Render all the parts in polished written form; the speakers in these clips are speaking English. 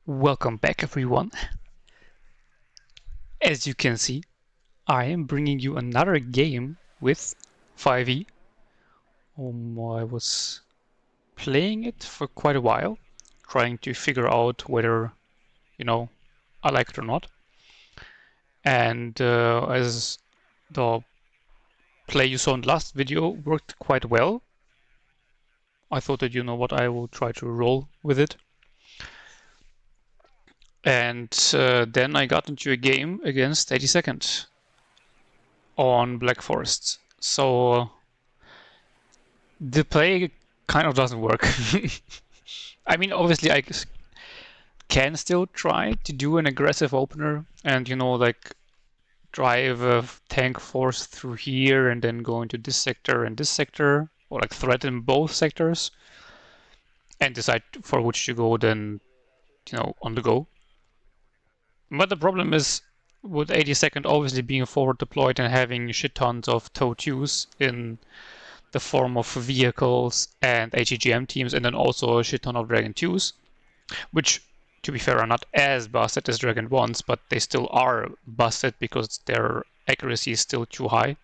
Welcome back, everyone. As you can see, I am bringing you another game with 5e. I was playing it for quite a while, trying to figure out whether, I like it or not. And as the play you saw in the last video worked quite well, I thought that, I will try to roll with it. And then I got into a game against 82nd on Black Forest. So the play kind of doesn't work. I mean, obviously, I can still try to do an aggressive opener and, like drive a tank force through here and then go into this sector and this sector, or like threaten both sectors and decide for which to go then, on the go. But the problem is with 82nd obviously being forward deployed and having shit tons of TOW2s in the form of vehicles and HEGM teams, and then also a shit ton of Dragon 2s, which, to be fair, are not as busted as Dragon 1s, but they still are busted because their accuracy is still too high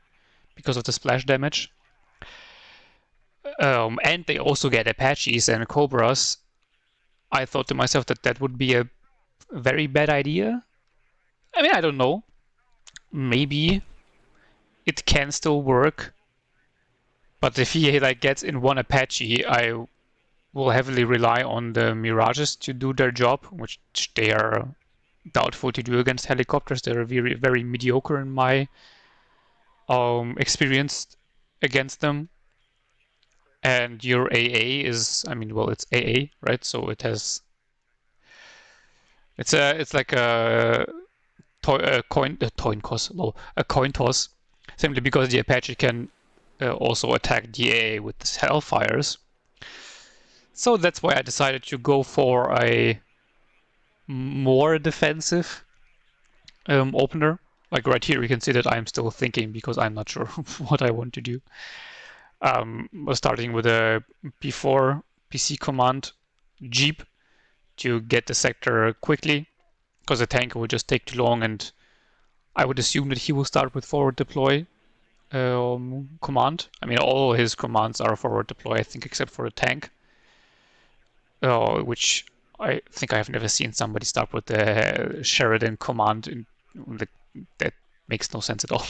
because of the splash damage. And they also get Apaches and Cobras. I thought to myself that that would be a very bad idea. I mean, I don't know. Maybe it can still work. But if he gets in one Apache, I will heavily rely on the Mirages to do their job, which they are doubtful to do against helicopters. They're very, very mediocre in my experience against them. And your AA is, it's AA, right? So it has, it's like a coin toss, simply because the Apache can also attack the AA with the Hellfires. So that's why I decided to go for a more defensive opener. Like right here, you can see that I'm still thinking because I'm not sure what I want to do. Starting with a P4 PC command Jeep to get the sector quickly, because the tank will just take too long, and I would assume that he will start with forward deploy command. I mean, all his commands are forward deploy, I think, except for the tank, which I think I have never seen somebody start with the Sheridan command. That makes no sense at all.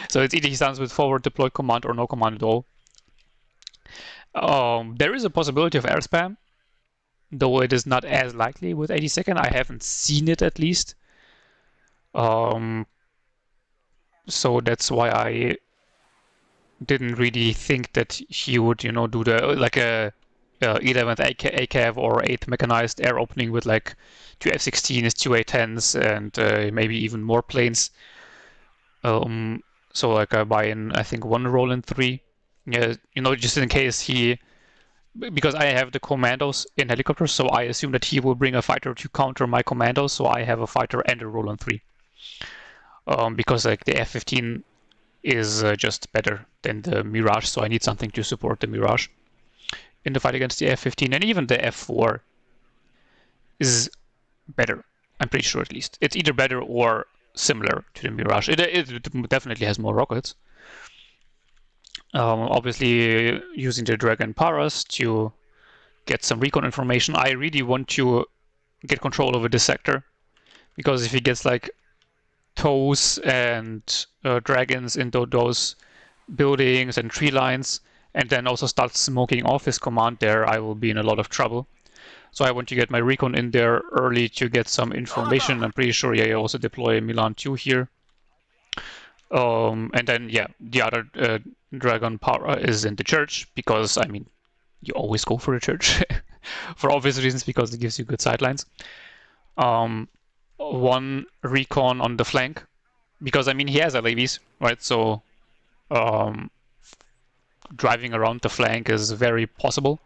So it's either he starts with forward deploy command or no command at all. There is a possibility of air spam, though it is not as likely with 82nd. I haven't seen it, at least. So that's why I didn't really think that he would, do the like a 11th ACAV or 8th mechanized air opening with like 2 F-16s, 2 A-10s, and maybe even more planes. So like I buy in, I think, one roll in 3. Yeah, just in case he, because I have the commandos in helicopters, so I assume that he will bring a fighter to counter my commandos, so I have a fighter and a roll in 3. Because like the F-15 is just better than the Mirage, so I need something to support the Mirage in the fight against the F-15, and even the F-4 is better. I'm pretty sure, at least. It's either better or similar to the Mirage. It definitely has more rockets. Obviously, using the Dragon Paras to get some recon information. I really want to get control over this sector, because if he gets like toes and dragons into those buildings and tree lines, and then also starts smoking off his command there, I will be in a lot of trouble. So I want to get my recon in there early to get some information. I'm pretty sure I also deploy Milan 2 here. And then, yeah, the other Dragon Power is in the church, because, I mean, you always go for the church for obvious reasons, because it gives you good sidelines. One recon on the flank, because, I mean, he has LAVs, right? So driving around the flank is very possible,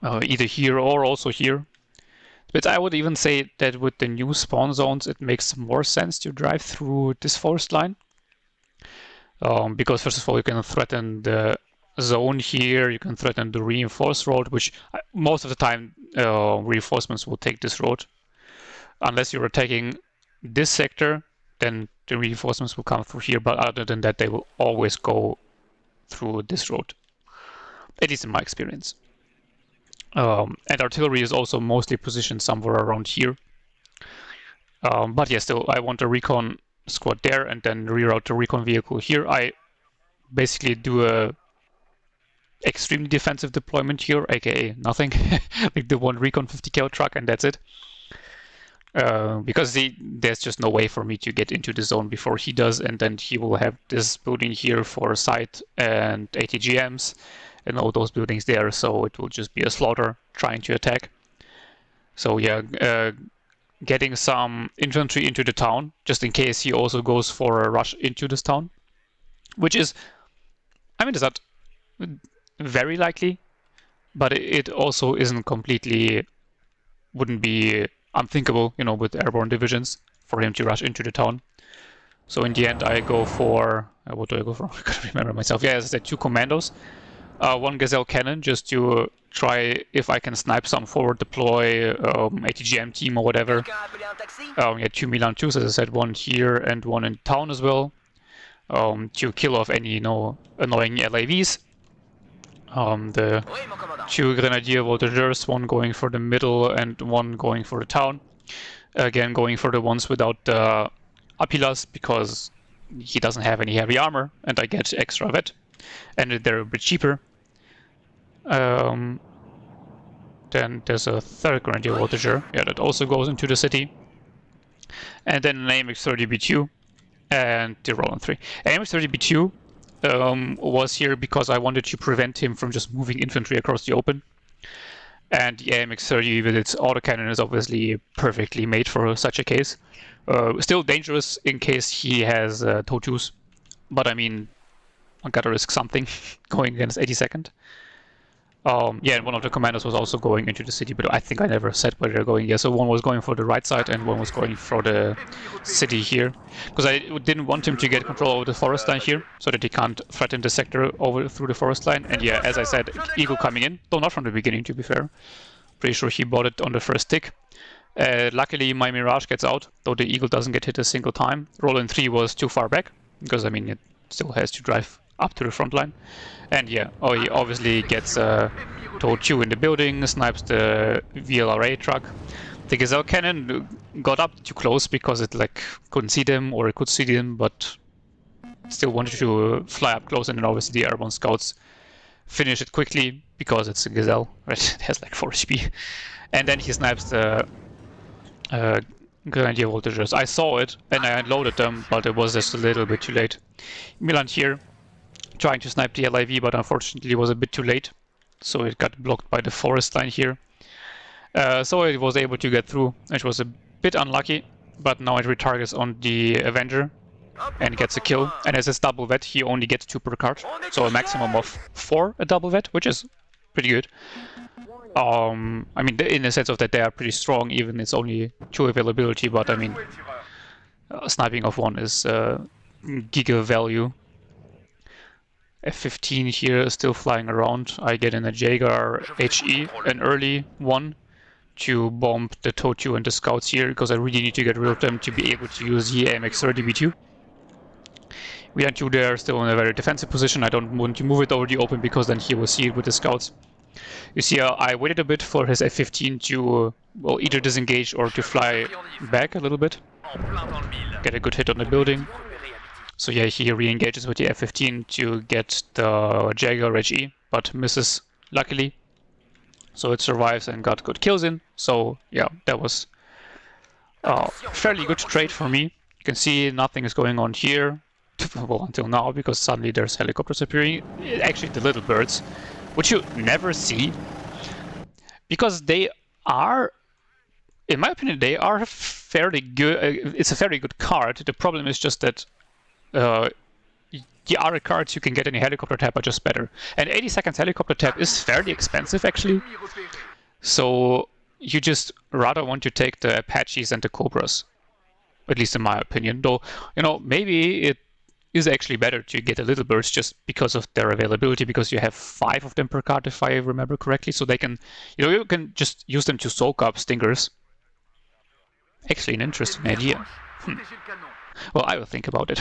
either here or also here. But I would even say that with the new spawn zones, it makes more sense to drive through this forest line. Because first of all, you can threaten the zone here, you can threaten the reinforced road, which most of the time reinforcements will take this road. Unless you're attacking this sector, then the reinforcements will come through here, but other than that, they will always go through this road, at least in my experience. And artillery is also mostly positioned somewhere around here. But yeah, still, I want a recon squad there and then reroute the recon vehicle here. I basically do a extremely defensive deployment here, aka nothing. Like the one recon 50 cal truck and that's it. Because there's just no way for me to get into the zone before he does, and then he will have this building here for site and ATGMs and all those buildings there, so it will just be a slaughter trying to attack. So yeah, getting some infantry into the town, just in case he also goes for a rush into this town, which is, I mean, is that very likely, but it also isn't completely, wouldn't be unthinkable, you know, with airborne divisions for him to rush into the town. So in the end, I go for, what do I go for? I can't remember myself. Yeah, as I said, 2 commandos, 1 Gazelle cannon, just to try if I can snipe some forward deploy ATGM team or whatever. Yeah, 2 Milan 2s, as I said, 1 here and 1 in town as well, to kill off any, you know, annoying LAVs. The 2 Grenadier Voltigeurs, 1 going for the middle and 1 going for the town. Again, going for the ones without the Apilas, because he doesn't have any heavy armor, and I get extra vet, and they're a bit cheaper. Then there's a 3rd Grenadier Voltigeur, yeah, that also goes into the city. And then an AMX-30B2 and the Roland 3. AMX-30B2 was here because I wanted to prevent him from just moving infantry across the open. And the AMX-30 with its autocannon is obviously perfectly made for such a case. Still dangerous in case he has TOW2s, but I mean, I gotta risk something going against 82nd. Yeah, and one of the commanders was also going into the city, but I think I never said where they're going. Yeah, so 1 was going for the right side and 1 was going for the city here. Because I didn't want him to get control over the forest line here, so that he can't threaten the sector over through the forest line. And yeah, as I said, Eagle coming in, though not from the beginning, to be fair. Pretty sure he bought it on the first tick. Luckily, my Mirage gets out, though the Eagle doesn't get hit a single time. Roland 3 was too far back, because I mean, it still has to drive up to the front line. And yeah, he obviously gets TOW2 in the building, snipes the VLRA truck. The Gazelle cannon got up too close because it like couldn't see them, or it could see them, but still wanted to fly up close, and then obviously the airborne scouts finish it quickly because it's a Gazelle, right? It has like 4 HP. And then he snipes the Grenadier Voltigeurs. I saw it and I unloaded them, but it was just a little bit too late. Milan here, trying to snipe the LIV, but unfortunately was a bit too late, so it got blocked by the forest line here. So it was able to get through, which was a bit unlucky, but now it retargets on the Avenger and gets a kill. And as it's double vet, he only gets 2 per card, so a maximum of 4 a double vet, which is pretty good. I mean, in the sense of that they are pretty strong, even it's only 2 availability, but I mean, sniping of 1 is giga value. F-15 here is still flying around. I get in a Jaeger HE, an early one, to bomb the TOW2 and the scouts here, because I really need to get rid of them to be able to use the AMX-30B2. We are 2 there, still in a very defensive position. I don't want to move it over the open, because then he will see it with the scouts. You see, I waited a bit for his F-15 to, well, either disengage or to fly back a little bit. Get a good hit on the building. So yeah, he re-engages with the F-15 to get the Jaeger HE, but misses, luckily. So it survives and got good kills in. So yeah, that was a fairly good trade for me. You can see nothing is going on here, well, until now, because suddenly there's helicopters appearing. Actually, the little birds, which you never see, because they are, in my opinion, they are fairly good. It's a very good card. The problem is just that the other cards you can get in a helicopter tab are just better. And 80 seconds helicopter tab is fairly expensive, actually. So you just rather want to take the Apaches and the Cobras, at least in my opinion. Though, you know, maybe it is actually better to get a little burst just because of their availability, because you have 5 of them per card, if I remember correctly. So they can, you can just use them to soak up stinkers. Actually, an interesting idea. Well, I will think about it.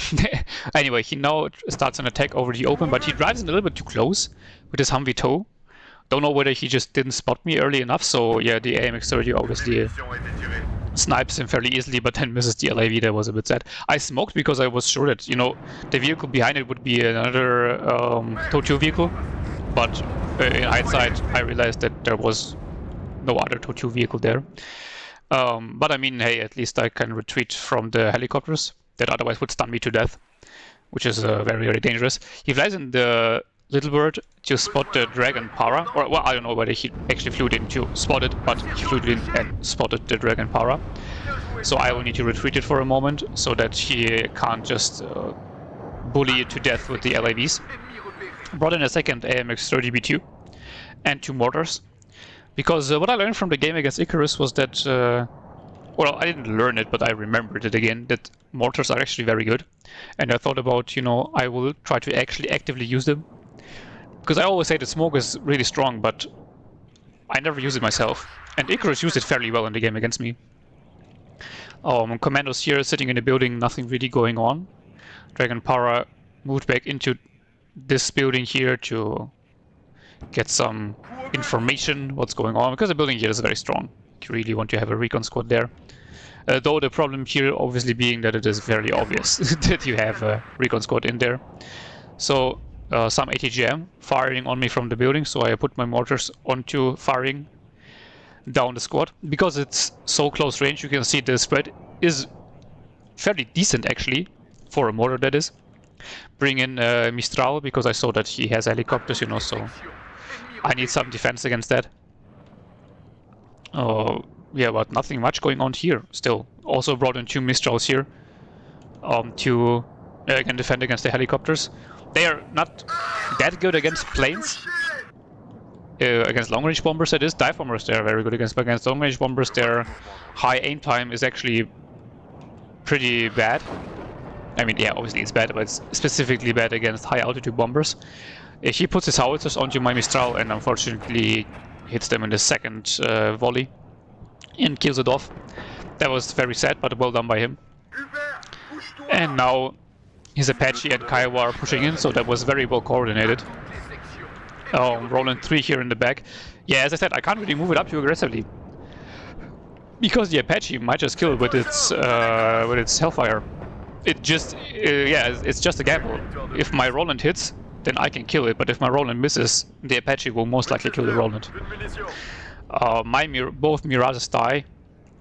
Anyway, he now starts an attack over the open, but he drives in a little bit too close with his Humvee tow. Don't know whether he just didn't spot me early enough, so yeah, the AMX-30 obviously snipes him fairly easily, but then misses the LAV. That was a bit sad. I smoked because I was sure that, you know, the vehicle behind it would be another TOW vehicle, but in hindsight, I realized that there was no other TOW vehicle there. But I mean, hey, at least I can retreat from the helicopters that otherwise would stun me to death, which is very, very dangerous. He flies in the Little Bird to spot the Dragon Para, or well, I don't know whether he actually flew in to spot it, but he flew in and spotted the Dragon Para. So I will need to retreat it for a moment so that he can't just bully it to death with the LAVs. Brought in a second AMX-30B2 and 2 mortars. Because what I learned from the game against Icarus was that, well, I didn't learn it, but I remembered it again, that mortars are actually very good. And I thought about, you know, I will try to actually actively use them. Because I always say that smoke is really strong, but I never use it myself. And Icarus used it fairly well in the game against me. Commandos here sitting in the building, nothing really going on. Dragon Para moved back into this building here to get some information what's going on, because the building here is very strong. You really want to have a recon squad there. Though the problem here obviously being that it is very obvious that you have a recon squad in there. So some ATGM firing on me from the building, so I put my mortars onto firing down the squad. Because it's so close range, you can see the spread is fairly decent actually, for a mortar that is. Bring in Mistral, because I saw that he has helicopters, you know, so I need some defense against that. Yeah, but nothing much going on here still. Also brought in 2 Mistrals here to again defend against the helicopters. They are not that good against planes. Against long-range bombers, that is. Dive bombers, they are very good against, but against long-range bombers, their high aim time is actually pretty bad. I mean, yeah, obviously it's bad, but it's specifically bad against high-altitude bombers. He puts his howitzers onto my Mistral and unfortunately hits them in the second volley and kills it off. That was very sad, but well done by him. And now his Apache and Kiowa are pushing in, so that was very well coordinated. Roland 3 here in the back. Yeah, as I said, I can't really move it up too aggressively, because the Apache might just kill it with its Hellfire. It just, yeah, it's just a gamble. If my Roland hits, then I can kill it, but if my Roland misses, the Apache will most likely kill the Roland. Both Mirages die,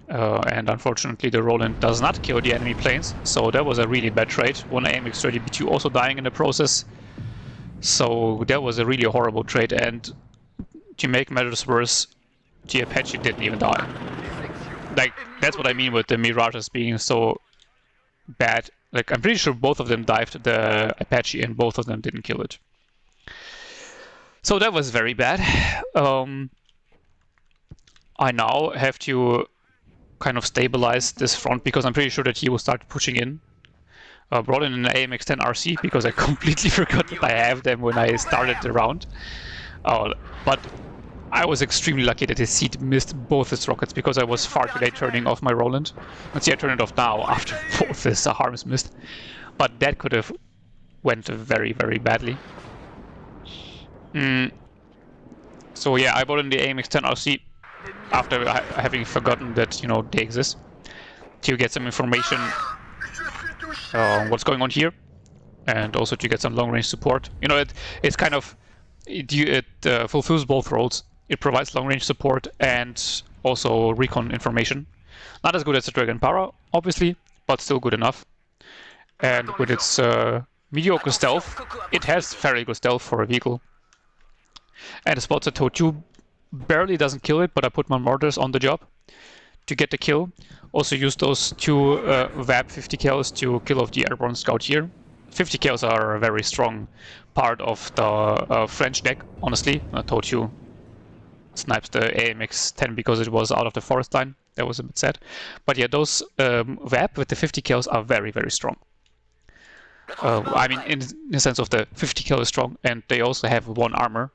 and unfortunately the Roland does not kill the enemy planes, so that was a really bad trade. One AMX-30B2 also dying in the process, so that was a really horrible trade, and to make matters worse, the Apache didn't even die. Like, that's what I mean with the Mirages being so bad. Like, I'm pretty sure both of them dived the Apache and both of them didn't kill it. So that was very bad. I now have to kind of stabilize this front, because I'm pretty sure that he will start pushing in. Brought in an AMX-10 RC because I completely forgot that I have them when I started the round. But I was extremely lucky that his seat missed both his rockets, because I was far too late turning off my Roland. Let's see, I turn it off now after both his harms missed. But that could have went very, very badly. So yeah, I brought in the AMX-10 RC after having forgotten that, you know, they exist, to get some information on what's going on here, and also to get some long-range support. You know, it's kind of, it fulfills both roles. It provides long-range support and also recon information. Not as good as the Dragon Para, obviously, but still good enough. And with its mediocre stealth, it has very good stealth for a vehicle. And it spots a TOW, barely doesn't kill it, but I put my mortars on the job to get the kill. Also use those 2 VAP 50 cals to kill off the airborne scout here. 50 cals are a very strong part of the French deck, honestly. TOW snipes the AMX-10 because it was out of the forest line. That was a bit sad. But yeah, those VAP with the 50 cals are very, very strong. I mean, in the sense of the 50 kilo strong, and they also have 1 armor.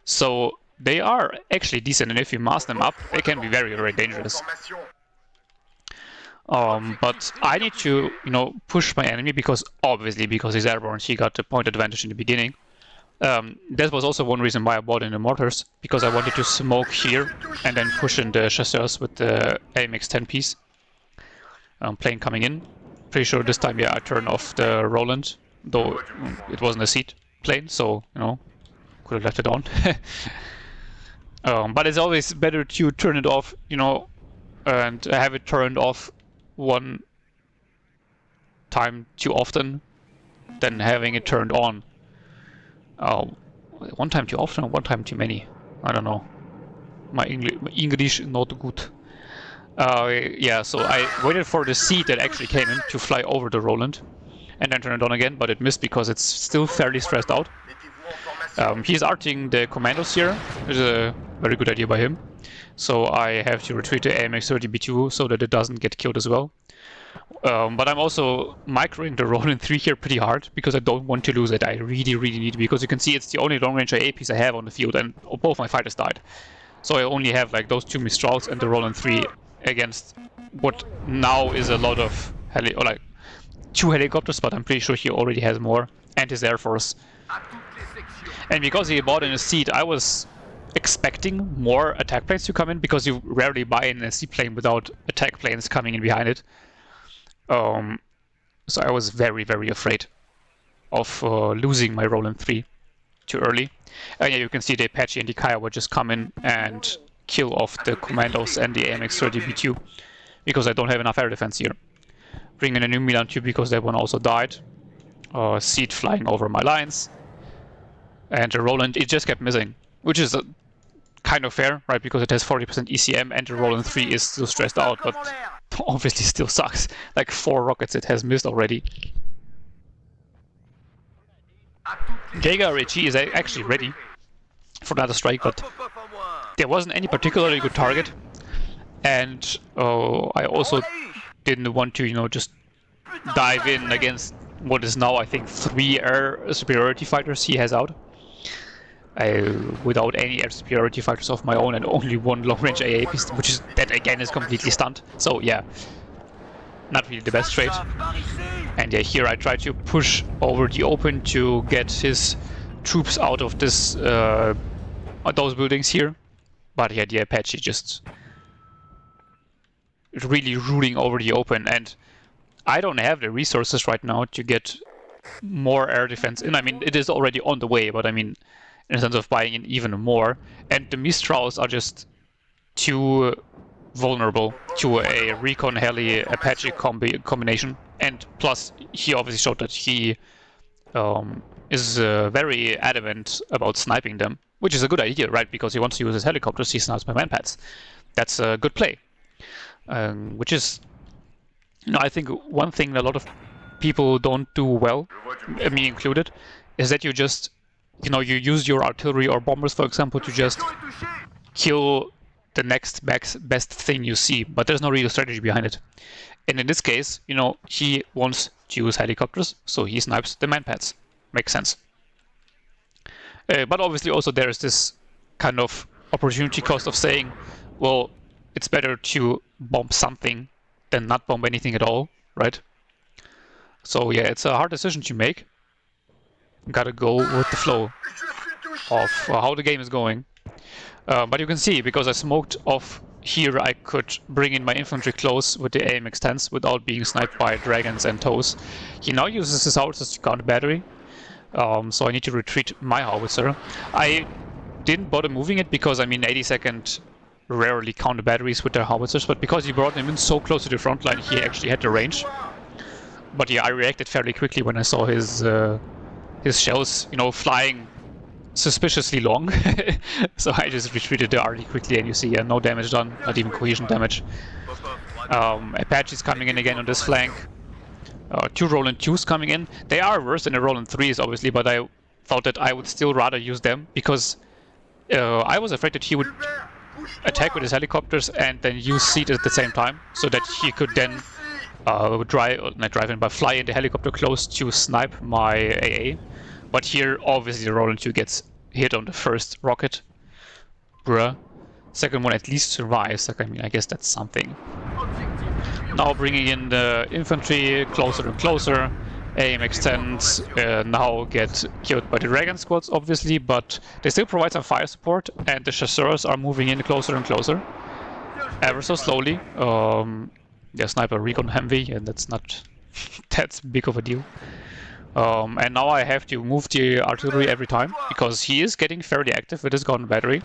So they are actually decent, and if you mask them up, they can be very, very dangerous. But I need to, push my enemy because he's airborne, he got the point advantage in the beginning. That was also one reason why I bought in the mortars, because I wanted to smoke here and then push in the chasseurs with the AMX 10 piece. Plane coming in. Pretty sure this time, yeah, I turned off the Roland, though it wasn't a seat plane, so, could have left it on. But it's always better to turn it off, and have it turned off one time too often than having it turned on. One time too often or one time too many? I don't know. My English is not good. Yeah, so I waited for the seat that actually came in to fly over the Roland and then turn it on again, but it missed because it's still fairly stressed out. He's arting the commandos here, which is a very good idea by him. So I have to retreat to AMX 30B2 so that it doesn't get killed as well. But I'm also microing the Roland 3 here pretty hard because I don't want to lose it. I really, really need it, because you can see it's the only long-range AA piece I have on the field, and both my fighters died. So I only have like those 2 Mistrals and the Roland 3 against what now is a lot of 2 helicopters, but I'm pretty sure he already has more, and his Air Force. And because he bought in a seat, I was expecting more attack planes to come in, because you rarely buy in a seaplane without attack planes coming in behind it. So I was very, very afraid of losing my Roland 3 too early. And yeah, you can see the Apache and the Kiowa just come in and kill off the commandos and the AMX 30B2, because I don't have enough air defense here. Bring in a new Milan 2 because that one also died. Seat flying over my lines. And the Roland, it just kept missing, which is kind of fair, right? Because it has 40% ECM and the Roland 3 is still stressed out, but obviously still sucks. Like 4 rockets it has missed already. Jaeger RAG is actually ready for another strike, but there wasn't any particularly good target. And I also didn't want to, just dive in against what is now, I think, 3 air superiority fighters he has out. Without any air superiority fighters of my own and only 1 long-range AA piece, which is, that again is completely stunned. So yeah, not really the best trade. And yeah, here I try to push over the open to get his troops out of this those buildings here. But yeah, the Apache just really ruling over the open, and I don't have the resources right now to get more air defense in. I mean, it is already on the way, but I mean, in the sense of buying in even more. And the Mistrals are just too vulnerable to a recon heli Apache combination. And plus, he obviously showed that he is very adamant about sniping them, which is a good idea, right? Because he wants to use his helicopters, he snipes my manpads. That's a good play. Which is, I think one thing that a lot of people don't do well, me included, is that you just, you use your artillery or bombers, for example, to just kill the next best thing you see, but there's no real strategy behind it. And in this case, he wants to use helicopters, so he snipes the manpads. Makes sense. But obviously also there is this kind of opportunity cost of saying, well, it's better to bomb something than not bomb anything at all, right? So yeah, it's a hard decision to make. Gotta go with the flow of how the game is going. But you can see, because I smoked off here, I could bring in my infantry close with the AMX 10s without being sniped by dragons and tows. He now uses his howitzers to counter battery, so I need to retreat my howitzer. I didn't bother moving it because, I mean, 82nd rarely counter batteries with their howitzers, but because he brought them in so close to the front line, he actually had the range. But yeah, I reacted fairly quickly when I saw his shells, flying suspiciously long. So I just retreated the RD quickly, and you see, no damage done, not even cohesion damage. Apache's coming in again on this flank. 2 Roland 2s coming in. They are worse than the Roland 3s, obviously, but I thought that I would still rather use them, because I was afraid that he would attack with his helicopters and then use seat at the same time, so that he could then fly in the helicopter close to snipe my AA. But here, obviously, the Roland 2 gets hit on the first rocket. Bruh. Second one at least survives. Like, I mean, I guess that's something. Now bringing in the infantry closer and closer. Aim extends, now get killed by the Dragon squads, obviously, but they still provide some fire support, and the chasseurs are moving in closer and closer. Ever so slowly. The sniper recon Humvee, and that's not that big of a deal. And now I have to move the artillery every time, because he is getting fairly active with his gun battery.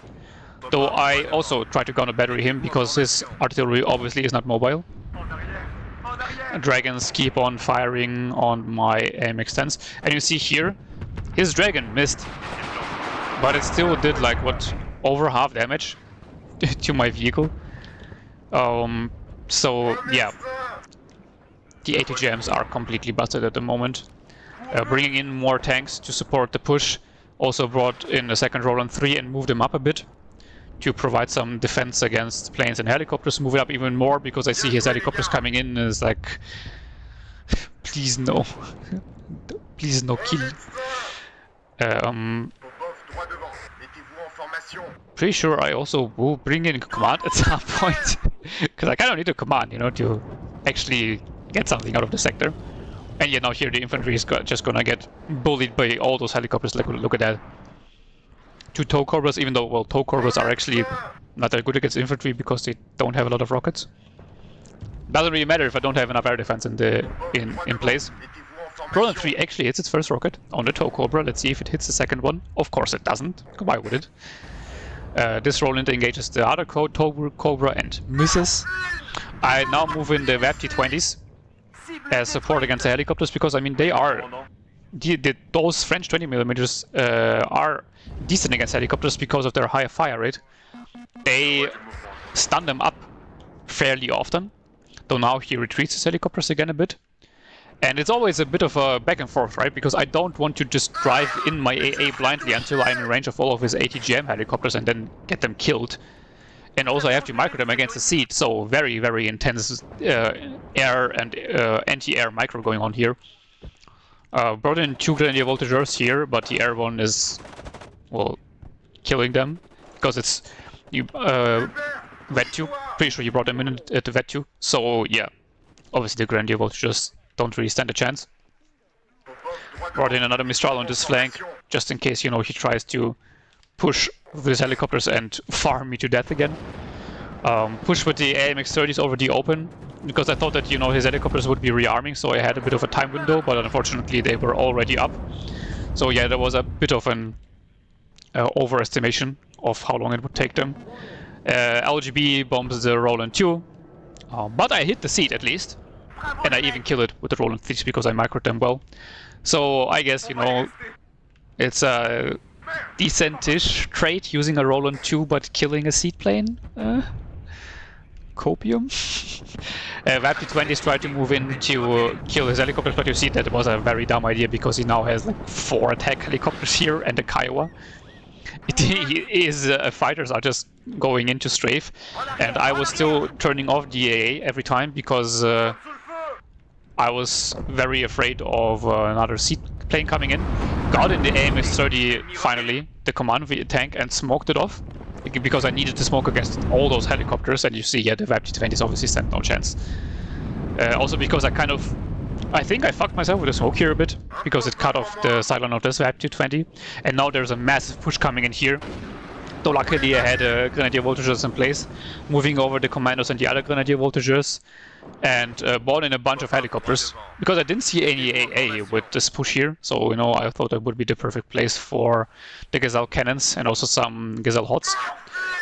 Though I also try to gun battery him, because his artillery obviously is not mobile. Dragons keep on firing on my aim extends, and you see here, his dragon missed, but it still did like what, over half damage to my vehicle. So yeah, the ATGMs are completely busted at the moment. Bringing in more tanks to support the push, also brought in a second Roland 3 and moved them up a bit to provide some defense against planes and helicopters. Move it up even more because I see his helicopters coming in and it's like, please no. Please no kill. Pretty sure I also will bring in command at some point. Because I kind of need a command, you know, to actually get something out of the sector. And yeah, now here the infantry is just gonna get bullied by all those helicopters. Like, look at that. 2 tow cobras, even though, well, tow cobras are actually not that good against infantry because they don't have a lot of rockets. Doesn't really matter if I don't have enough air defense in place. Roland 3 actually hits its first rocket on the tow cobra. Let's see if it hits the second one. Of course it doesn't. Why would it? This Roland engages the other tow cobra and misses. I now move in the WAP-T20s as support against the helicopters because, I mean, they are... those French 20mm are decent against helicopters because of their high fire rate. They stun them up fairly often, though now he retreats his helicopters again a bit. And it's always a bit of a back and forth, right? Because I don't want to just drive in my AA blindly until I'm in range of all of his ATGM helicopters and then get them killed. And also I have to micro them against the seat, so very, very intense air and anti-air micro going on here. Brought in 2 Grenadier Voltigeurs here, but the airborne is, well, killing them. Because it's Vet2. Pretty sure you brought them in at the Vet2. So yeah, obviously the Grenadier Voltigeurs don't really stand a chance. Brought in another Mistral on this flank, just in case, you know, he tries to push with his helicopters and farm me to death again. Push with the AMX-30s over the open, because I thought that, you know, his helicopters would be rearming, so I had a bit of a time window, but unfortunately they were already up. So yeah, there was a bit of an overestimation of how long it would take them. LGB bombs the Roland 2, but I hit the seat at least, and I even killed it with the Roland 3s because I microed them well. So I guess, you know, it's a decent-ish trait using a Roland 2 but killing a seaplane. Copium. WAP-T20s tried to move in to kill his helicopters, but you see that it was a very dumb idea because he now has like 4 attack helicopters here and a Kiowa. His fighters are just going into strafe, and I was still turning off the AA every time because I was very afraid of another seaplane coming in. Got in the AMX-30 finally, the command tank, and smoked it off. Because I needed to smoke against all those helicopters, and you see, yeah, the WAP-T20s obviously stand no chance. Also because I think I fucked myself with the smoke here a bit, because it cut off the sideline of this WAP-T20, and now there's a massive push coming in here. Though luckily I had Grenadier Voltigeurs in place, moving over the commandos and the other Grenadier Voltigeurs, and brought in a bunch of helicopters, because I didn't see any AA with this push here, so, you know, I thought that would be the perfect place for the Gazelle cannons and also some Gazelle Hots,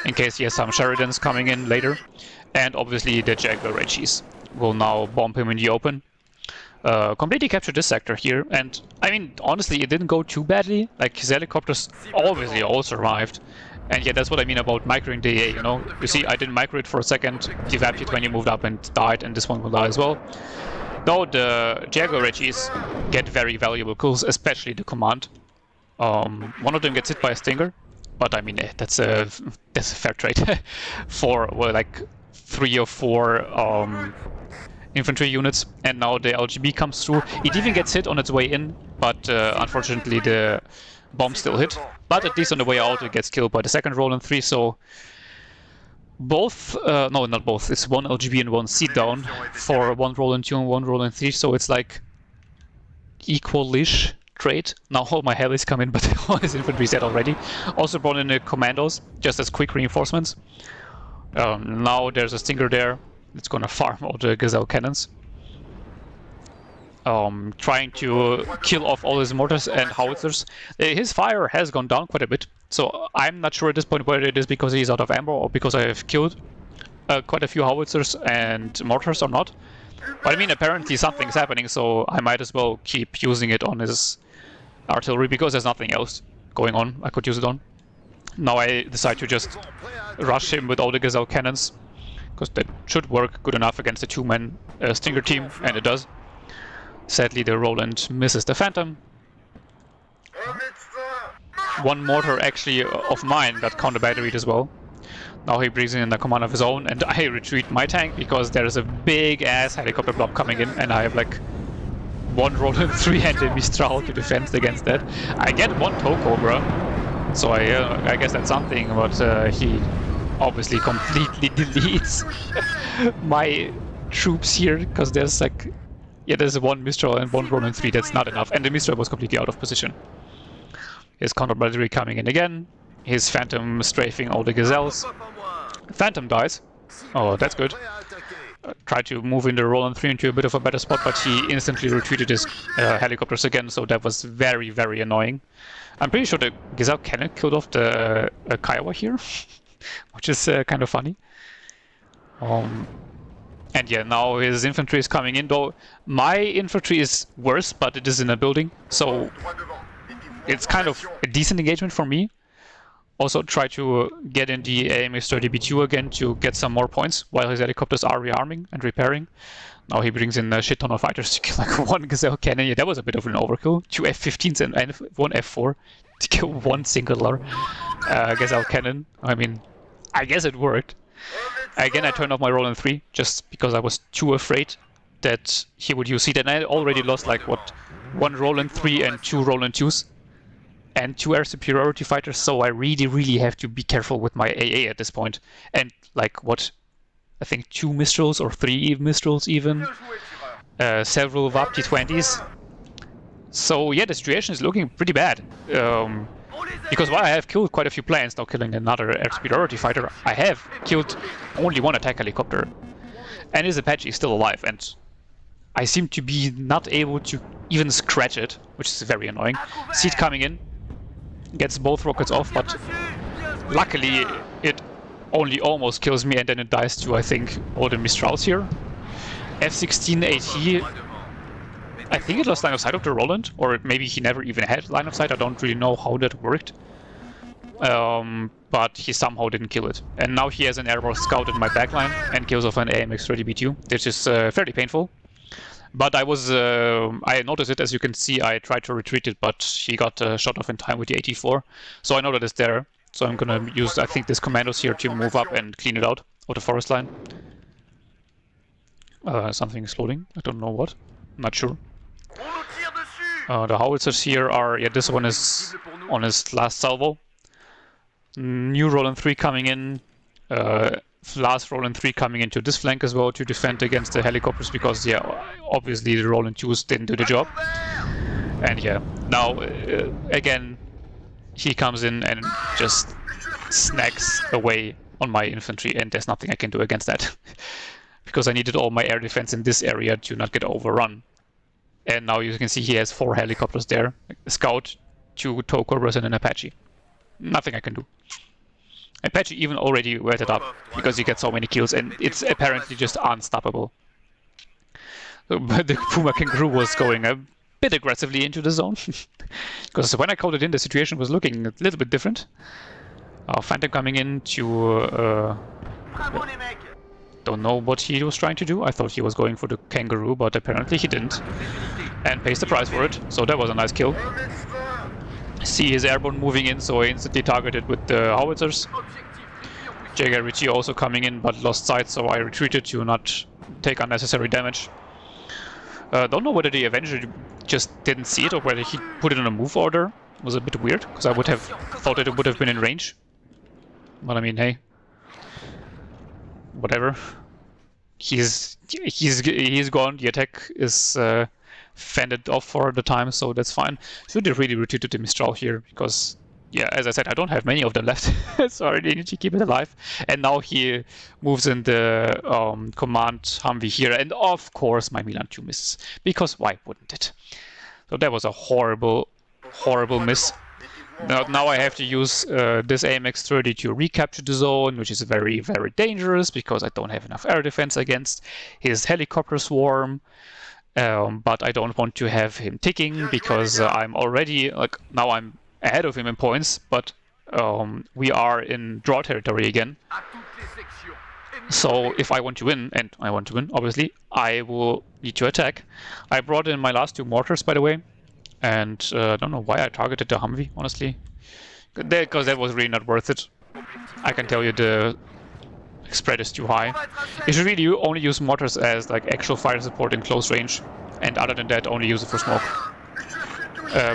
in case he has some Sheridans coming in later. And obviously the Jaguar Reggies will now bomb him in the open. Completely captured this sector here, and I mean, honestly, it didn't go too badly. Like, his helicopters obviously all survived. And yeah, that's what I mean about microing the AA, you know? You see, I didn't micro it for a second, the WAP-T20 moved up and died, and this one will die as well. Though the Jaguar Reggies get very valuable kills, especially the command. One of them gets hit by a Stinger, but I mean, that's a fair trade for, well, like 3 or 4 infantry units, and now the LGB comes through. It even gets hit on its way in, but unfortunately the bomb still hit. But at least on the way out it gets killed by the second Roland 3, so both, no, not both, it's one LGB and one seed down for one Roland 2 and one Roland 3, so it's like equal-ish trade. Now all my heavies come in, but all his infantry is dead already. Also brought in the commandos, just as quick reinforcements. Now there's a Stinger there. It's gonna farm all the Gazelle cannons. Trying to kill off all his mortars and howitzers. His fire has gone down quite a bit, so I'm not sure at this point whether it is because he's out of ammo or because I have killed quite a few howitzers and mortars or not. But I mean, apparently something's happening, so I might as well keep using it on his artillery because there's nothing else going on I could use it on. Now I decide to just rush him with all the Gazelle cannons, because that should work good enough against the two-man Stinger team, and it does. Sadly, the Roland misses the Phantom. One mortar actually of mine got counter-batteried as well. Now he brings in a command of his own, and I retreat my tank because there is a big-ass helicopter blob coming in, and I have like one Roland 3 and a Mistral to defend against that. I get one Tow Cobra, so I guess that's something, but he obviously completely deletes my troops here, because there's like, yeah, there's one Mistral and one Roland 3, that's not enough, and the Mistral was completely out of position. His counter battery coming in again, his Phantom strafing all the Gazelles. Phantom dies. Oh, that's good. Tried to move in the Roland 3 into a bit of a better spot, but he instantly retreated his helicopters again, so that was very, very annoying. I'm pretty sure the Gazelle cannon killed off the Kiowa here, which is kind of funny. And yeah, now his infantry is coming in, though my infantry is worse, but it is in a building, so it's kind of a decent engagement for me. Also try to get in the AMX-30B2 again to get some more points while his helicopters are rearming and repairing. Now he brings in a shit ton of fighters to kill like one Gazelle cannon. Yeah, that was a bit of an overkill. 2 F-15s and one F-4 to kill one singular Gazelle cannon. I mean, I guess it worked. Again, I turned off my Roland 3 just because I was too afraid that he would use heat. And I already lost like, what, one Roland 3 and 2 Roland 2s. And 2 air superiority fighters, so I really have to be careful with my AA at this point. And like, what, I think 2 Mistrals or 3 Mistrals even, several VAP T20s. So yeah, the situation is looking pretty bad. Because while I have killed quite a few planes, now killing another air superiority fighter, I have killed only one attack helicopter. And his Apache is still alive, and I seem to be not able to even scratch it, which is very annoying. Seed coming in. Gets both rockets off, but luckily it only almost kills me, and then it dies to, I think, all the Mistrals here. F-16 AT, I think it lost line of sight of the Roland, or maybe he never even had line of sight. I don't really know how that worked. But he somehow didn't kill it. And now he has an airborne scout in my backline and kills off an AMX-30B2, which is fairly painful. But I was, I noticed it, as you can see. I tried to retreat it, but he got shot off in time with the 84. So I know that it's there. So I'm gonna use, I think, this commandos here to move up and clean it out of the forest line. Something exploding. I don't know what. I'm not sure. The howitzers here are, yeah, this one is on his last salvo. New Roland 3 coming in. Last Roland 3 coming into this flank as well to defend against the helicopters, because yeah, obviously the Roland 2s didn't do the job. And yeah, now again he comes in and just snacks away on my infantry, and there's nothing I can do against that. Because I needed all my air defense in this area to not get overrun. And now you can see he has 4 helicopters there, a Scout, 2 Tow Cobras and an Apache. Nothing I can do. Apache even already wetted up because he gets so many kills, and it's apparently just unstoppable. But the Puma Kangaroo was going a bit aggressively into the zone. Because when I called it in, the situation was looking a little bit different. Phantom coming in to... don't know what he was trying to do. I thought he was going for the Kangaroo, but apparently he didn't. And pays the price for it, so that was a nice kill. See his airborne moving in, so I instantly targeted with the howitzers. Jaeger Ritchie also coming in, but lost sight, so I retreated to not take unnecessary damage. Don't know whether the Avenger just didn't see it or whether he put it in a move order. It was a bit weird, because I would have thought that it would have been in range. But I mean, hey, whatever. He's gone. The attack is fended off for the time, so that's fine. Should have really retreated the Mistral here, because yeah, as I said, I don't have many of them left, so I really need to keep it alive. And now he moves in the command Humvee here, and of course my Milan 2 misses, because why wouldn't it? So that was a horrible, horrible miss. Now I have to use this AMX-30 to recapture the zone, which is very, very dangerous, because I don't have enough air defense against his helicopter swarm. But I don't want to have him ticking, because I'm already, like, now I'm ahead of him in points, but we are in draw territory again. So if I want to win, and I want to win, obviously, I will need to attack. I brought in my last 2 mortars, by the way, and I don't know why I targeted the Humvee, honestly. Because that was really not worth it. I can tell you the spread is too high. You should really only use mortars as like actual fire support in close range, and other than that, only use it for smoke.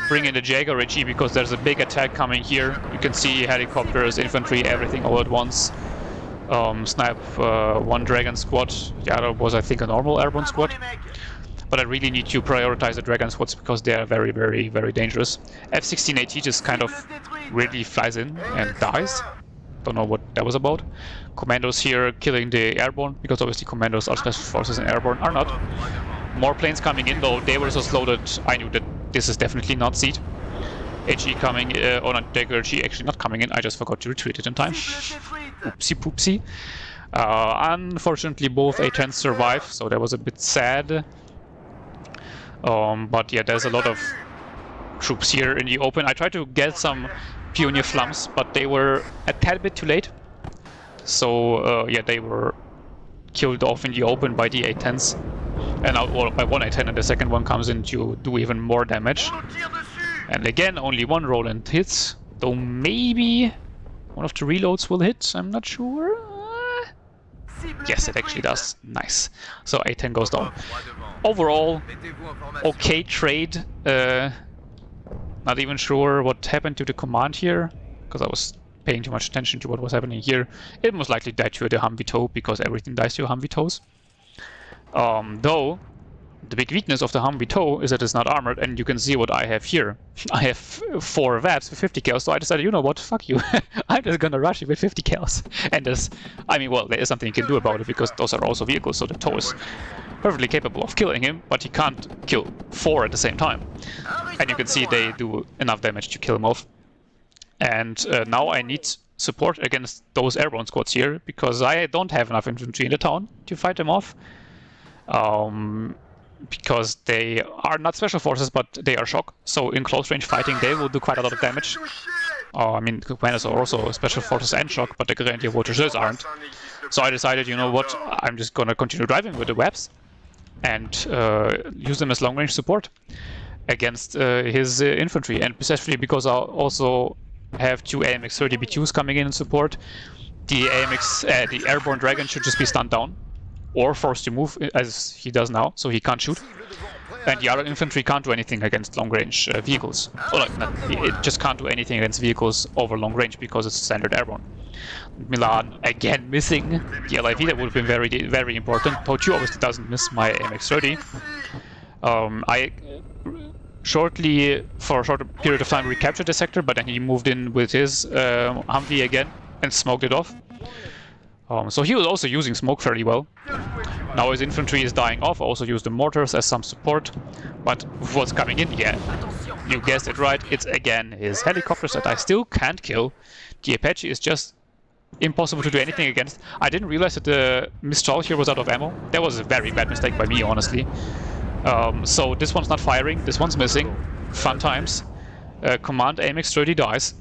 Bring in the Jaeger HE, because there's a big attack coming here. You can see helicopters, infantry, everything all at once. Snipe 1 Dragon squad. The other was, I think, a normal airborne squad. But I really need to prioritize the Dragon squads, because they are very, very, very dangerous. F-16AT just kind of really flies in and dies. Don't know what that was about. Commandos here killing the airborne, because obviously commandos are special forces and airborne are not. More planes coming in, though they were so slow that I knew that this is definitely not seed. HE coming, oh not Dagger HE actually not coming in, I just forgot to retreat it in time. Oopsie poopsie. Unfortunately both A-10s survive, so that was a bit sad. But yeah, there's a lot of troops here in the open. I tried to get some Pioneer Flums, but they were a tad bit too late. So yeah, they were killed off in the open by the A-10s. And now, well, by one A-10, and the second one comes in to do even more damage. And again, only 1 Roland hits, though maybe one of the reloads will hit, I'm not sure. Yes, it actually does. Nice. So A-10 goes down. Overall, okay trade. Not even sure what happened to the command here, because I was paying too much attention to what was happening here. It most likely died to the Humvee tow, because everything dies to Humvee tows. Though, the big weakness of the Humvee tow is that it's not armored, and you can see what I have here. I have 4 VAPs with 50 kills, so I decided, you know what, fuck you. I'm just gonna rush it with 50 kills. And there's, I mean, well, there is something you can do about it, because those are also vehicles, so the tow is perfectly capable of killing him, but he can't kill 4 at the same time. And you can see they do enough damage to kill him off. And now I need support against those airborne squads here, because I don't have enough infantry in the town to fight them off. Because they are not special forces, but they are shock. So in close range fighting, they will do quite a lot of damage. I mean, commanders are also special forces and shock, but the Grenadier Voltigeurs aren't. So I decided, you know what, I'm just gonna continue driving with the webs and use them as long range support against his infantry. And especially because I also have 2 AMX-30 B2s coming in support. The the airborne dragon should just be stunned down, or forced to move, as he does now, so he can't shoot. And the other infantry can't do anything against long-range vehicles. Or like, it just can't do anything against vehicles over long range, because it's standard airborne. Milan again missing the LIV, that would have been very, very important. Tochu obviously doesn't miss my MX-30. I shortly, for a short period of time, recaptured the sector, but then he moved in with his Humvee again and smoked it off. So he was also using smoke fairly well. Now his infantry is dying off. I also use the mortars as some support. But what's coming in? Yeah, you guessed it right. It's again his helicopters that I still can't kill. The Apache is just impossible to do anything against. I didn't realize that the Mistral here was out of ammo. That was a very bad mistake by me, honestly. So this one's not firing. This one's missing. Fun times. Command AMX-30 dies.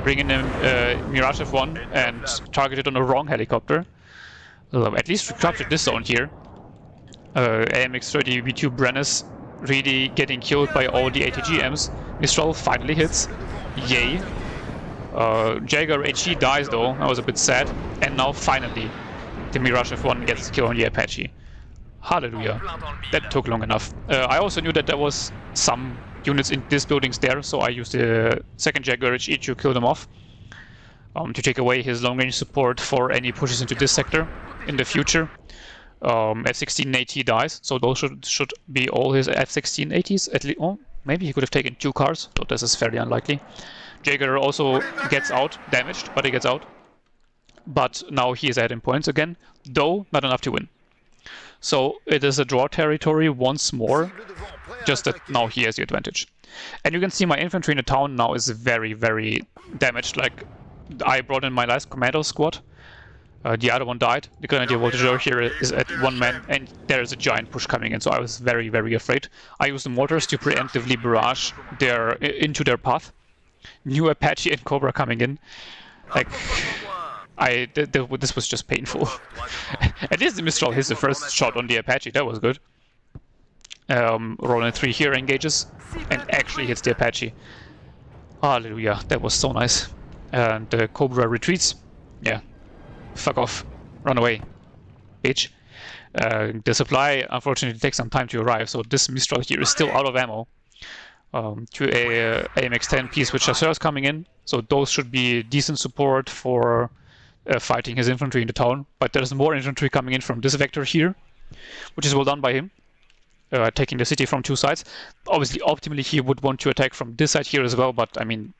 Bring in a Mirage F1 and target it on the wrong helicopter. At least we captured this zone here. AMX-30 B2 Brennis really getting killed by all the ATGMs. Mistral finally hits. Yay. Jaeger HE dies though, that was a bit sad. And now finally the Mirage F1 gets killed on the Apache. Hallelujah. That took long enough. I also knew that there was some units in these buildings there, so I used the second Jaguar HE to kill them off. To take away his long-range support for any pushes into this sector in the future. F-1680 dies, so those should be all his F-1680s at least. Oh, maybe he could have taken 2 cars, so this is fairly unlikely. Jaeger also gets out, damaged, but he gets out. But now he is adding points again, though not enough to win. So it is a draw territory once more, just that now he has the advantage. And you can see my infantry in the town now is very, very damaged. Like, I brought in my last commando squad. The other one died. The Grenadier Voltigeur here is at 1 man, and there is a giant push coming in, so I was very, very afraid. I used the mortars to preemptively barrage into their path. New Apache and Cobra coming in. Like, this was just painful. At least the Mistral hits the first shot on the Apache, that was good. Roland 3 here engages, and actually hits the Apache. Hallelujah, that was so nice. And the Cobra retreats. Yeah. Fuck off. Run away. Bitch. The supply unfortunately takes some time to arrive, so this Mistral here is still out of ammo. To a AMX-10 piece with chasseurs coming in, so those should be decent support for fighting his infantry in the town. But there's more infantry coming in from this vector here, which is well done by him. Taking the city from 2 sides. Obviously, optimally, he would want to attack from this side here as well, but I mean,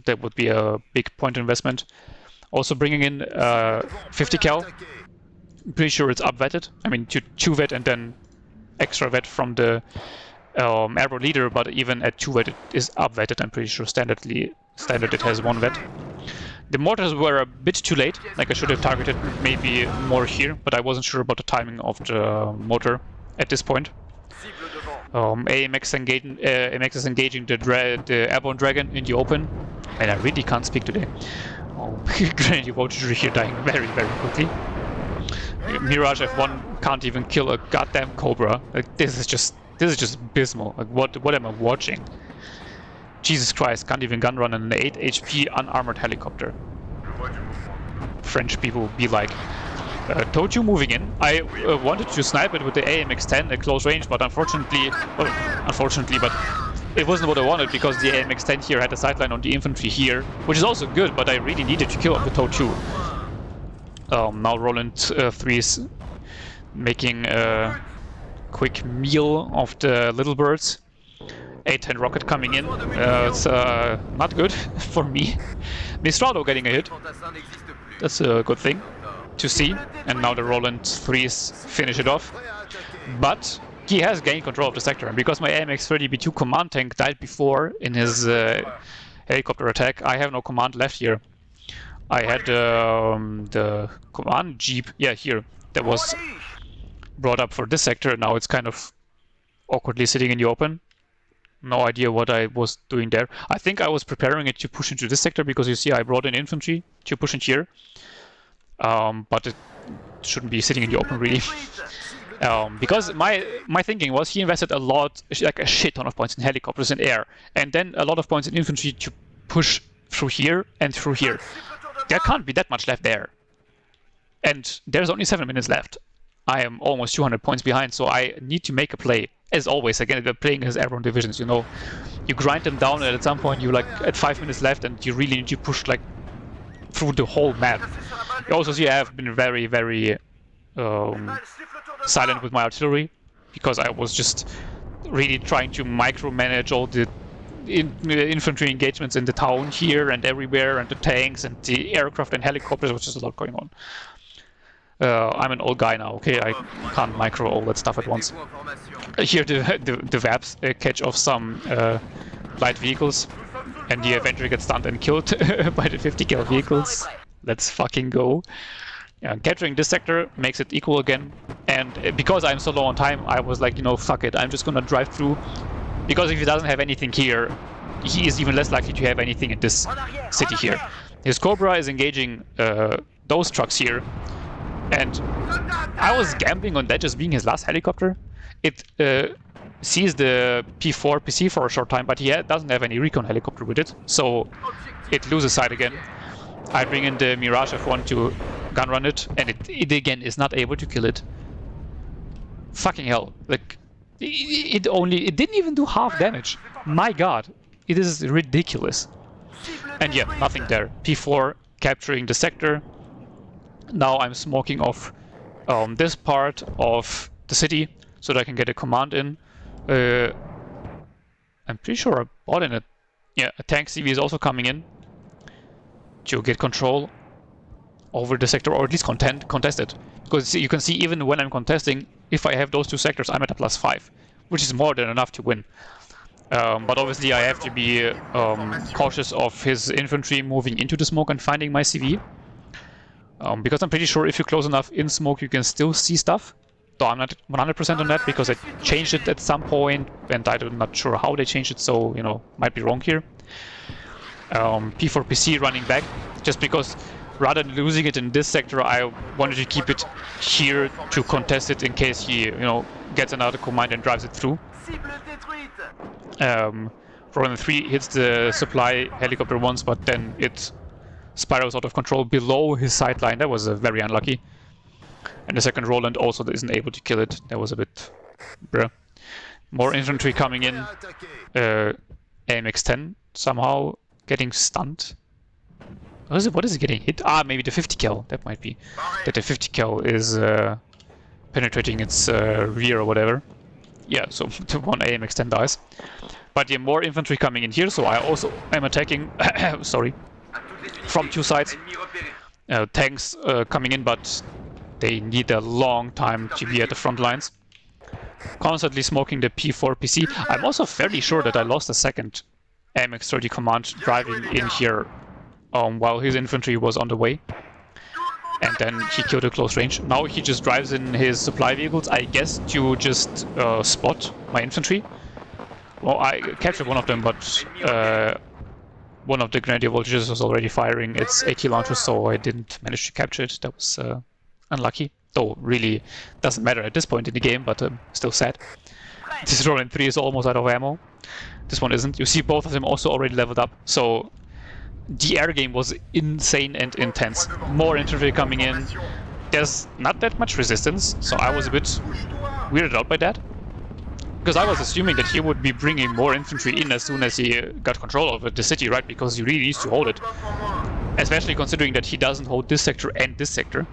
that would be a big point investment. Also bringing in 50 cal. Pretty sure it's up-vetted. I mean, to 2-vet and then extra vet from the airborne leader, but even at 2-vet it is up-vetted. I'm pretty sure standard it has 1 vet. The mortars were a bit too late. Like, I should have targeted maybe more here, but I wasn't sure about the timing of the mortar at this point. AMX is engaging the airborne dragon in the open, and I really can't speak today. Grenadier Voltigeur here dying very, very quickly. Mirage F1 can't even kill a goddamn Cobra. Like, this is just abysmal. Like, what am I watching? Jesus Christ, can't even gun run an 8 HP unarmored helicopter. French people be like. Toju moving in. I wanted to snipe it with the AMX-10 at close range, but unfortunately, but it wasn't what I wanted, because the AMX-10 here had a sideline on the infantry here, which is also good, but I really needed to kill off the Toju. Now Roland 3 is making a quick meal of the little birds. A-10 rocket coming in. It's not good for me. Mistrado getting a hit. That's a good thing to see. And now the Roland 3s finish it off. But he has gained control of the sector. And because my AMX-30B2 command tank died before in his helicopter attack, I have no command left here. I had the command jeep, yeah, here, that was brought up for this sector. Now it's kind of awkwardly sitting in the open. No idea what I was doing there. I think I was preparing it to push into this sector, because you see I brought in infantry to push in here. But it shouldn't be sitting in the open, really. Because my thinking was he invested a lot, like a shit ton of points in helicopters and air, and then a lot of points in infantry to push through here and through here. There can't be that much left there. And there's only 7 minutes left. I am almost 200 points behind, so I need to make a play. As always, again, they're playing as airborne divisions, you know. You grind them down, and at some point you're like at 5 minutes left, and you really need to push like through the whole map. You also see I have been very, very silent with my artillery, because I was just really trying to micromanage all the infantry engagements in the town here and everywhere, and the tanks and the aircraft and helicopters, which is a lot going on. I'm an old guy now, okay? I can't micro all that stuff at once. Here the VAPs catch off some light vehicles, and the Avenger gets stunned and killed by the 50 cal vehicles. Let's fucking go. Capturing this sector makes it equal again, and because I'm so low on time, I was like, you know, fuck it, I'm just gonna drive through, because if he doesn't have anything here, he is even less likely to have anything in this city here. His Cobra is engaging those trucks here, and I was gambling on that just being his last helicopter. It sees the P4 PC for a short time, but he doesn't have any recon helicopter with it, so it loses sight again. I bring in the Mirage F1 to gun run it, and it again is not able to kill it. fucking hell. Like, it didn't even do half damage. My god. It is ridiculous. And yeah, nothing there. P4 capturing the sector. Now I'm smoking off this part of the city so that I can get a command in. I'm pretty sure I bought in it. Yeah, a tank CV is also coming in to get control over the sector, or at least contest it. Because you can see even when I'm contesting, if I have those two sectors, I'm at a +5, which is more than enough to win. But obviously I have to be cautious of his infantry moving into the smoke and finding my CV. Because I'm pretty sure if you're close enough in smoke, you can still see stuff. Though I'm not 100% on that because I changed it at some point, and I'm not sure how they changed it, so, you know, might be wrong here. P4PC running back, just because rather than losing it in this sector, I wanted to keep it here to contest it in case he, you know, gets another command and drives it through. Roland 3 hits the supply helicopter once, but then it spirals out of control below his sideline. That was very unlucky. And the second Roland also isn't able to kill it. That was a bit bruh. More infantry coming in. AMX-10 somehow getting stunned. What is it getting hit? Ah, maybe the 50 cal. That might be. That the 50 cal is penetrating its rear or whatever. Yeah, so the one AMX-10 dies. But yeah, more infantry coming in here, so I also am attacking, sorry, from two sides. Tanks coming in, but they need a long time to be at the front lines. Constantly smoking the P4 PC. I'm also fairly sure that I lost a second AMX-30 command driving in here while his infantry was on the way. And then he killed a close range. Now he just drives in his supply vehicles, I guess, to just spot my infantry. Well, I captured one of them, but one of the Grenadier voltages was already firing its AT launcher, so I didn't manage to capture it. That was unlucky. Though, really doesn't matter at this point in the game, but still sad. This Roland 3 is almost out of ammo. This one isn't. You see both of them also already leveled up, so the air game was insane and intense. More infantry coming in. There's not that much resistance, so I was a bit weirded out by that. Because I was assuming that he would be bringing more infantry in as soon as he got control of the city, right? Because he really needs to hold it. Especially considering that he doesn't hold this sector and this sector.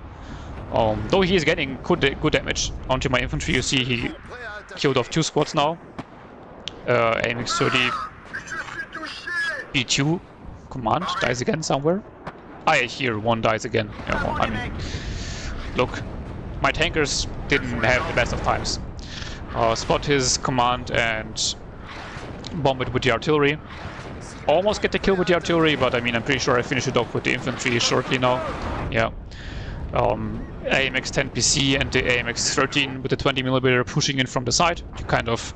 Though he is getting good damage onto my infantry. You see he killed off 2 squads now. AMX-30 B2 command dies again somewhere. I hear one dies again. Yeah, well, I mean, look, my tankers didn't have the best of times. Spot his command and bomb it with the artillery. Almost get the kill with the artillery, but I mean, I'm pretty sure I finish it off with the infantry shortly now. Yeah. AMX-10 PC and the AMX-13 with the 20mm pushing in from the side to kind of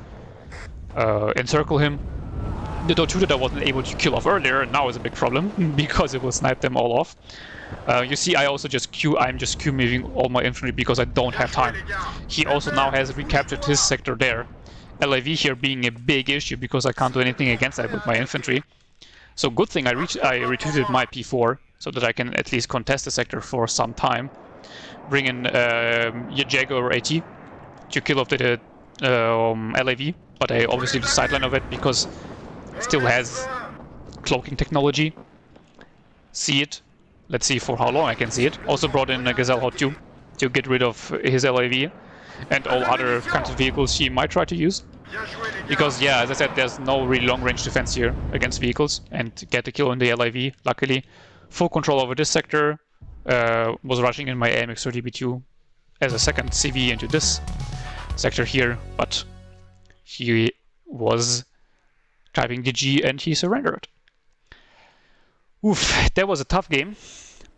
encircle him. The two that I wasn't able to kill off earlier now is a big problem because it will snipe them all off. You see, I'm just Q moving all my infantry because I don't have time. He also now has recaptured his sector there. LAV here being a big issue because I can't do anything against that with my infantry. So good thing I retreated my P4 so that I can at least contest the sector for some time. Bring in Jaguar AT to kill off the LAV, but I obviously the sideline of it because it still has cloaking technology. See it. Let's see for how long I can see it. Also brought in a Gazelle Hot 2 to get rid of his LAV and all other kinds of vehicles he might try to use. Because, yeah, as I said, there's no really long-range defense here against vehicles, and get the kill on the LAV, luckily. Full control over this sector, was rushing in my AMX-30B2 as a second CV into this sector here, but he was driving the G and he surrendered. Oof, that was a tough game.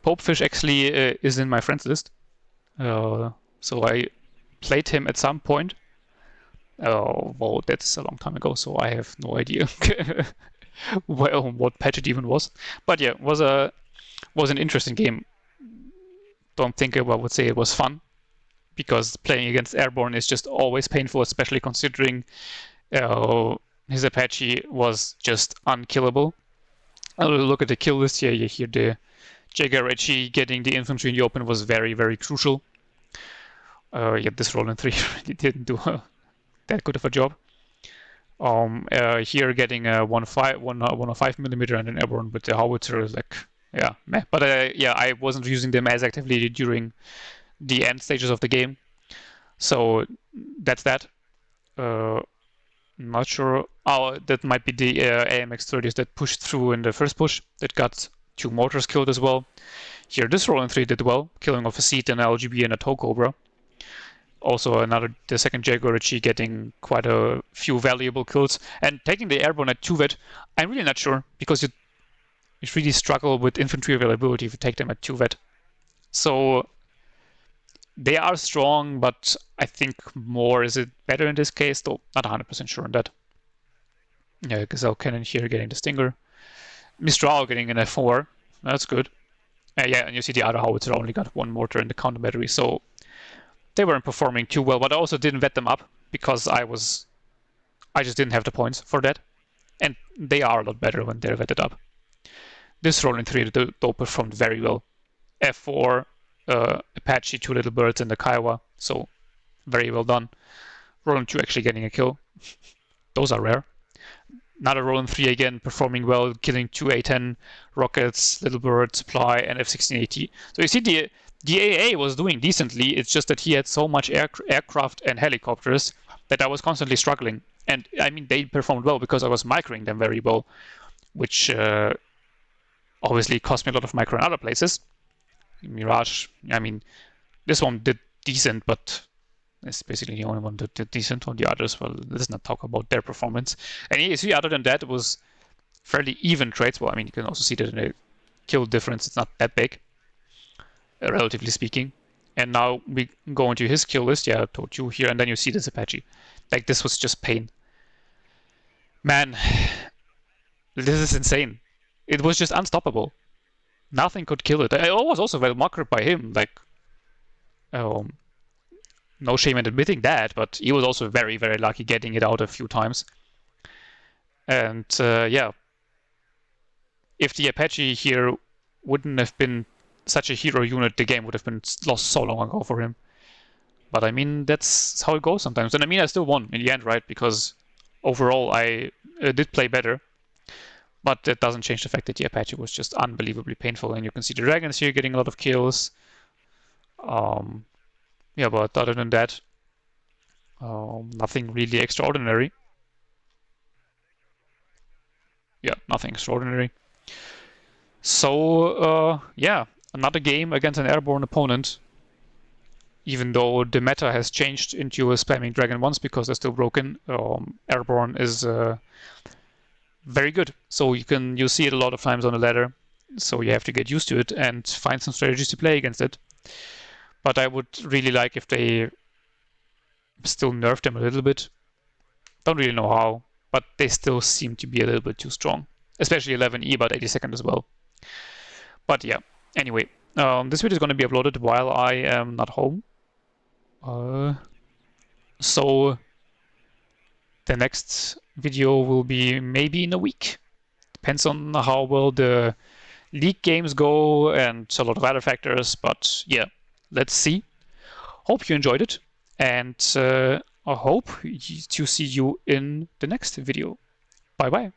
Popefish actually is in my friends list, so I played him at some point. Well, that's a long time ago, so I have no idea well, what patch it even was. But yeah, was an interesting game. Don't think I would say it was fun, because playing against Airborne is just always painful, especially considering his Apache was just unkillable. A little look at the kill list here. You hear the Jaguar HE getting the infantry in the open was very, very crucial. Yeah, this Roland 3 really didn't do that good of a job. Here getting a 105 millimeter and an airborne with the howitzer is like, yeah, meh. But yeah, I wasn't using them as actively during the end stages of the game, so that's that. Not sure. Oh, that might be the AMX-30s that pushed through in the first push. That got 2 mortars killed as well. Here, this Roland 3 did well, killing off a seat, an LGB, and a tow cobra. Also, the second Jaguarichi getting quite a few valuable kills. And taking the airborne at 2 vet, I'm really not sure, because you really struggle with infantry availability if you take them at 2 vet. So they are strong, but I think more is it better in this case, though not 100% sure on that. Yeah, Gazelle Cannon here getting the Stinger. Mistral getting an F4. That's good. Yeah, and you see the other howitzer only got 1 mortar in the counter battery, so they weren't performing too well, but I also didn't vet them up because I just didn't have the points for that. And they are a lot better when they're vetted up. This Roland 3 though performed very well. F4, Apache, 2 little birds, and the Kiowa, so very well done. Roland 2 actually getting a kill. Those are rare. Another Roland 3 again performing well, killing 2 A10 rockets, little bird, supply, and F-16AT. So you see the AA was doing decently, it's just that he had so much aircraft and helicopters that I was constantly struggling. And I mean, they performed well because I was microing them very well, which obviously cost me a lot of micro in other places. Mirage, I mean, this one did decent, but it's basically the only one that did decent. On the others, well, let's not talk about their performance. And you see, other than that, it was fairly even trades. Well, I mean, you can also see that in the kill difference, it's not that big, relatively speaking. And now we go into his kill list. Yeah, I told you here, and then you see this Apache. Like, this was just pain. Man, this is insane. It was just unstoppable. Nothing could kill it. I was also well mocked by him. Like, no shame in admitting that, but he was also very, very lucky getting it out a few times. And yeah, if the Apache here wouldn't have been such a hero unit, the game would have been lost so long ago for him. But I mean, that's how it goes sometimes. And I mean, I still won in the end, right? Because overall, I did play better. But that doesn't change the fact that the Apache was just unbelievably painful. And you can see the Dragons here getting a lot of kills. Yeah, but other than that, nothing really extraordinary. Yeah, nothing extraordinary. So, yeah, another game against an airborne opponent. Even though the meta has changed into a spamming Dragon once because they're still broken, airborne is very good. So you'll see it a lot of times on the ladder. So you have to get used to it and find some strategies to play against it. But I would really like if they still nerf them a little bit. Don't really know how, but they still seem to be a little bit too strong. Especially 11E, but 82nd as well. But yeah, anyway, this video is going to be uploaded while I am not home. So the next video will be maybe in a week. Depends on how well the league games go and a lot of other factors, but yeah, let's see. Hope you enjoyed it, and I hope to see you in the next video. Bye bye.